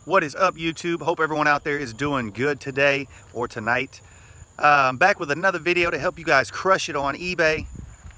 What is up, YouTube? Hope everyone out there is doing good today or tonight. I'm back with another video to help you guys crush it on eBay.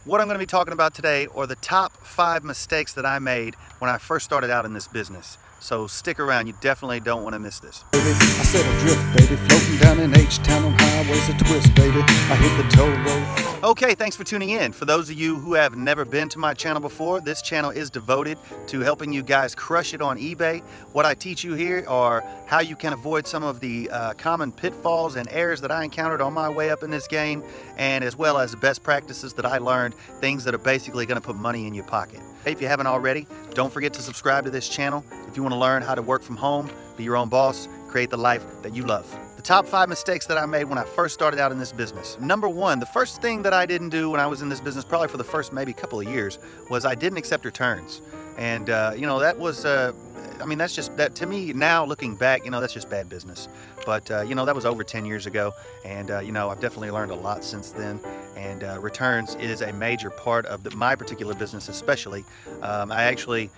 What I'm going to be talking about today are the top 5 mistakes that I made when I first started out in this business. So stick around, you definitely don't want to miss this. Baby, I said adrift, baby, floating down in H-Town on highways a twist, baby. I hit the toll road. Okay, thanks for tuning in. For those of you who have never been to my channel before, this channel is devoted to helping you guys crush it on eBay. What I teach you here are how you can avoid some of the common pitfalls and errors that I encountered on my way up in this game, and as well as the best practices that I learned, things that are basically going to put money in your pocket. Hey, if you haven't already, don't forget to subscribe to this channel if you want to learn how to work from home, be your own boss, create the life that you love. The top 5 mistakes that I made when I first started out in this business. Number 1, the first thing that I didn't do when I was in this business, probably for the first maybe couple of years, was I didn't accept returns. And you know, that was I mean, that's just, that to me now looking back, you know, that's just bad business. But you know, that was over 10 years ago, and you know, I've definitely learned a lot since then. And returns is a major part of my particular business, especially. I actually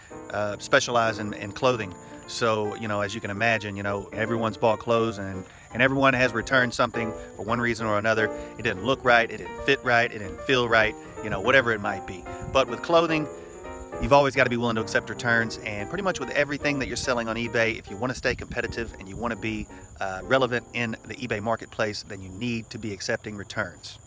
specialize in clothing. So, you know, as you can imagine, you know, everyone's bought clothes and everyone has returned something for one reason or another. It didn't look right, it didn't fit right, it didn't feel right, you know, whatever it might be. But with clothing, you've always got to be willing to accept returns, and pretty much with everything that you're selling on eBay, if you want to stay competitive and you want to be relevant in the eBay marketplace, then you need to be accepting returns.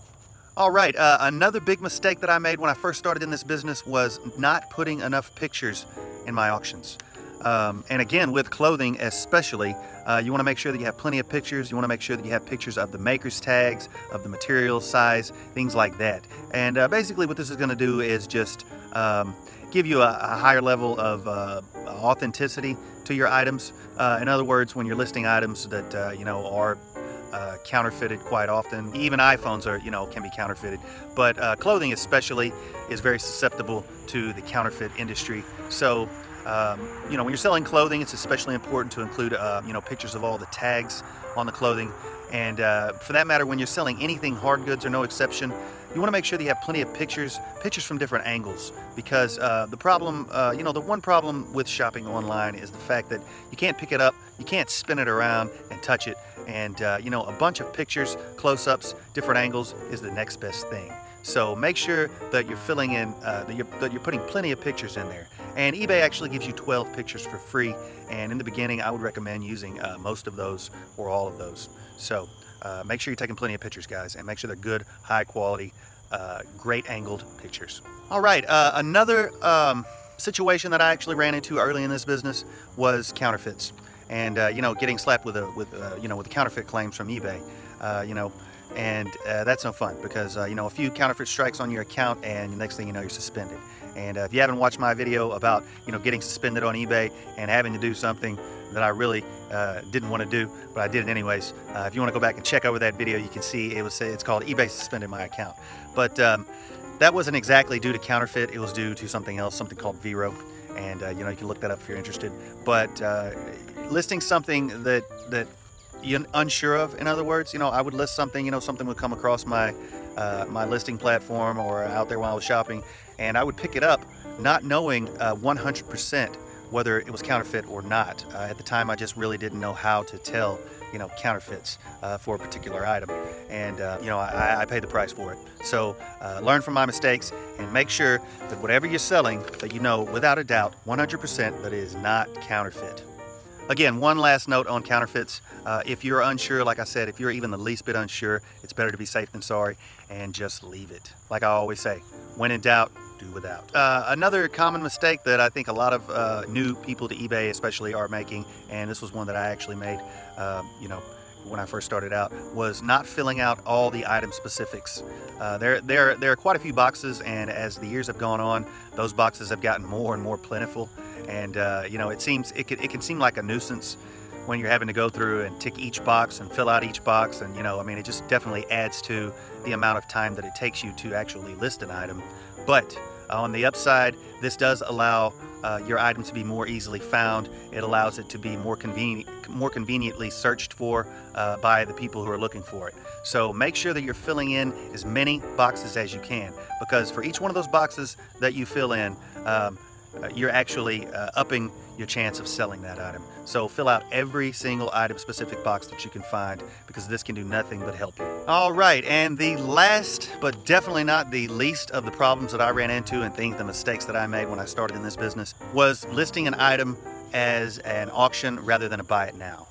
All right, another big mistake that I made when I first started in this business was not putting enough pictures in my auctions. And again, with clothing especially, you want to make sure that you have plenty of pictures. You want to make sure that you have pictures of the maker's tags, of the material size, things like that. And basically what this is going to do is just give you a higher level of authenticity to your items. In other words, when you're listing items that you know, are counterfeited quite often. Even iPhones are, you know, can be counterfeited, but clothing especially is very susceptible to the counterfeit industry. So you know, when you're selling clothing, it's especially important to include you know, pictures of all the tags on the clothing. And for that matter, when you're selling anything, hard goods are no exception, you want to make sure that you have plenty of pictures from different angles, because the problem, you know, the one problem with shopping online is the fact that you can't pick it up, you can't spin it around and touch it, and you know, a bunch of pictures, close-ups, different angles is the next best thing. So make sure that you're filling in, that you're putting plenty of pictures in there. And eBay actually gives you 12 pictures for free, and in the beginning I would recommend using most of those or all of those. So make sure you're taking plenty of pictures, guys, and make sure they're good, high quality, great angled pictures. All right, another situation that I actually ran into early in this business was counterfeits, and you know, getting slapped with you know, with counterfeit claims from eBay, you know. And that's no fun, because you know, a few counterfeit strikes on your account and the next thing you know, you're suspended. And if you haven't watched my video about, you know, getting suspended on eBay and having to do something that I really didn't want to do, but I did it anyways, if you want to go back and check over that video, you can see it's called eBay suspended my account. But that wasn't exactly due to counterfeit, it was due to something else, something called Vero. And you know, you can look that up if you're interested. But listing something that you're unsure of, in other words, you know, I would list something, you know, something would come across my my listing platform or out there while I was shopping, and I would pick it up not knowing 100% whether it was counterfeit or not. At the time, I just really didn't know how to tell, you know, counterfeits for a particular item, and you know, I paid the price for it. So learn from my mistakes and make sure that whatever you're selling, that you know without a doubt 100% that it is not counterfeit. Again, one last note on counterfeits. If you're unsure, like I said, if you're even the least bit unsure, it's better to be safe than sorry and just leave it. Like I always say, when in doubt, do without. Another common mistake that I think a lot of new people to eBay especially are making, and this was one that I actually made, you know, when I first started out, was not filling out all the item specifics. There are quite a few boxes, and as the years have gone on, those boxes have gotten more and more plentiful. And you know, it can seem like a nuisance when you're having to go through and tick each box and fill out each box, and you know, I mean, it just definitely adds to the amount of time that it takes you to actually list an item. But on the upside, this does allow your item to be more easily found. It allows it to be more conveniently searched for by the people who are looking for it. So make sure that you're filling in as many boxes as you can, because for each one of those boxes that you fill in, you're actually upping your chance of selling that item. So fill out every single item specific box that you can find, because this can do nothing but help you. All right, and the last but definitely not the least of the problems that I ran into and the mistakes that I made when I started in this business was listing an item as an auction rather than a buy it now.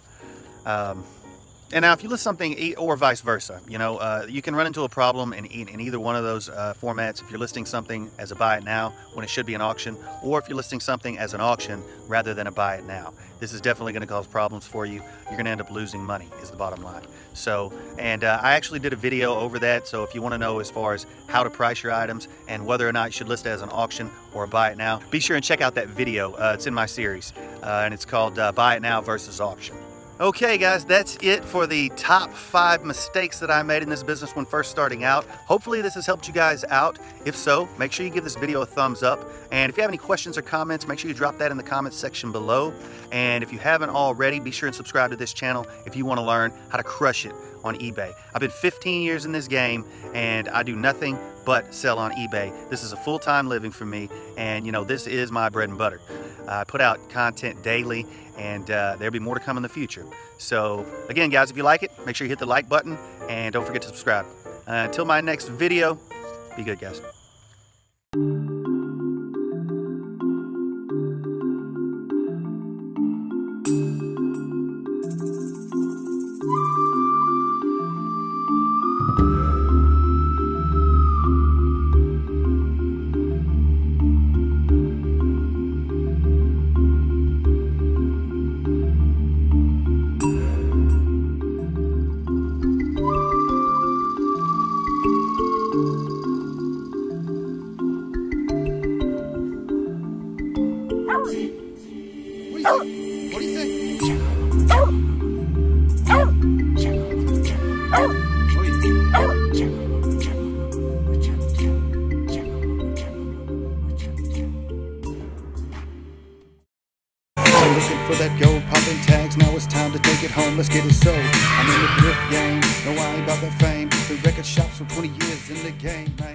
And now if you list something, or vice versa, you know, you can run into a problem in either one of those formats. If you're listing something as a buy it now when it should be an auction, or if you're listing something as an auction rather than a buy it now. This is definitely going to cause problems for you. You're going to end up losing money is the bottom line. So, and I actually did a video over that. So if you want to know as far as how to price your items and whether or not you should list it as an auction or a buy it now, be sure and check out that video. It's in my series and it's called Buy It Now versus Auction. Okay guys, that's it for the top 5 mistakes that I made in this business when first starting out. Hopefully this has helped you guys out. If so, make sure you give this video a thumbs up. And if you have any questions or comments, make sure you drop that in the comments section below. And if you haven't already, be sure and subscribe to this channel if you want to learn how to crush it on eBay. I've been 15 years in this game and I do nothing but sell on eBay. This is a full-time living for me, and you know, this is my bread and butter. I put out content daily, and there'll be more to come in the future. So again guys, if you like it, make sure you hit the like button and don't forget to subscribe. Until my next video, be good guys. What do you think? Looking for that gold, popping tags, now it's time to take it home, let's get it sold. I'm in the thrift game, no I ain't about that fame. The record shops for 20 years in the game, man.